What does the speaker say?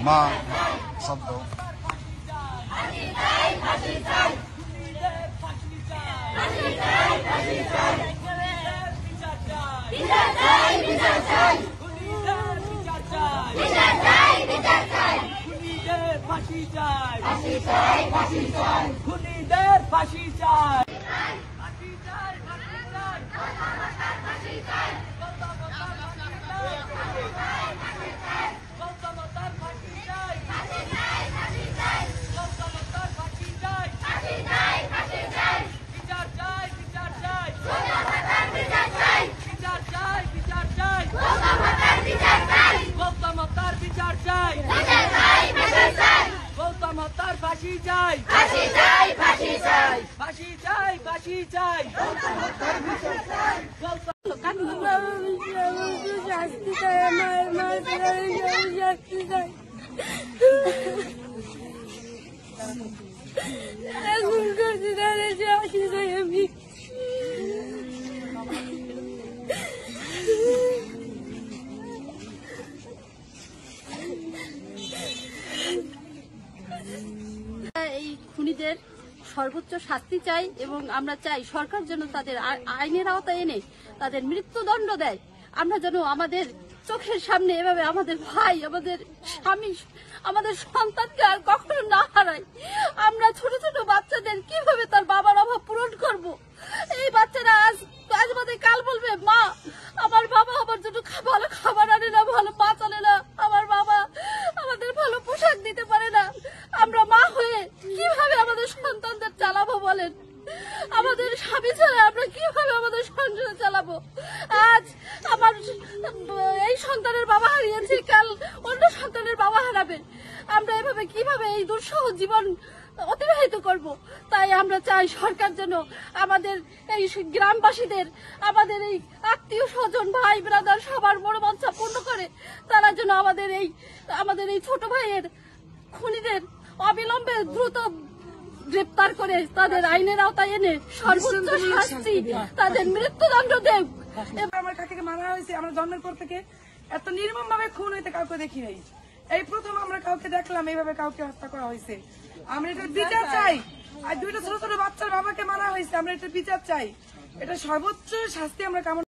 মা শব্দ ফাঁসি চাই, খুনিদের ফাঁসি চাই, ফাঁসি চাই, ফাঁসি চাই, ফাঁসি চাই, ফাঁসি চাই, ফাঁসি চাই, শাস্তি চাই, আমার শাস্তি চাই, এখন করছি তাদের শাস্তি চাই আমি। এই খুনিদের সর্বোচ্চ শাস্তি চাই এবং আমরা চাই সরকার যেন তাদের আইনের আওতায় এনে তাদের মৃত্যুদণ্ড দেয়। আমরা যেন আমাদের চোখের সামনে এভাবে আমাদের ভাই, আমাদের স্বামী, আমাদের সন্তানকে আর কখনো না হারাই। আমরা ছোট ছোট বাচ্চাদের কিভাবে তার বাবার অভাব পূরণ করব? এই বাচ্চারা আজ বাদে কাল বলবে, মা আমার বাবা আমার জন্য ভালো খাবার আনে না, ভালো মাছ আনে না, আমার বাবা আমাদের ভালো পোশাক দিতে পারে না। আমরা মা হয়ে কিভাবে আমাদের সন্তানদের চালাবো বলেন? আমাদের স্বামী ছাড়া আমরা কিভাবে আমাদের সংসার চালাবো? আজ আমার এই সন্তানের বাবা হারিয়েছে, কাল অন্য সন্তানের বাবা হারাবে। আমরা এভাবে কিভাবে এই দুঃসহ জীবন অতিবাহিত করব? তাই আমরা চাই সরকার যেন আমাদের এই গ্রামবাসীদের, আমাদের এই আত্মীয় স্বজন, ভাই ব্রাদার সবার মনোবাঞ্ছা পূর্ণ করে তারা যেন আমাদের এই ছোট ভাইয়ের খুনিদের অবিলম্বে দ্রুত গ্রেপ্তার করে তাদের আইনের আওতায় এনে সর্বোচ্চ শাস্তি, তাদের মৃত্যুদণ্ড দেব। আমার কাকে মারা হয়েছে, আমরা জন্মের পর থেকে এত নির্মম ভাবে খুন হইতে কাউকে দেখি নাই। এই প্রথম আমরা কাউকে দেখলাম এইভাবে কাউকে হত্যা করা হয়েছে। আমরা এটার বিচার চাই। আর দুইটা ছোট ছোট বাচ্চার বাবাকে মারা হয়েছে, আমরা এটার বিচার চাই। এটা সর্বোচ্চ শাস্তি আমরা কামনা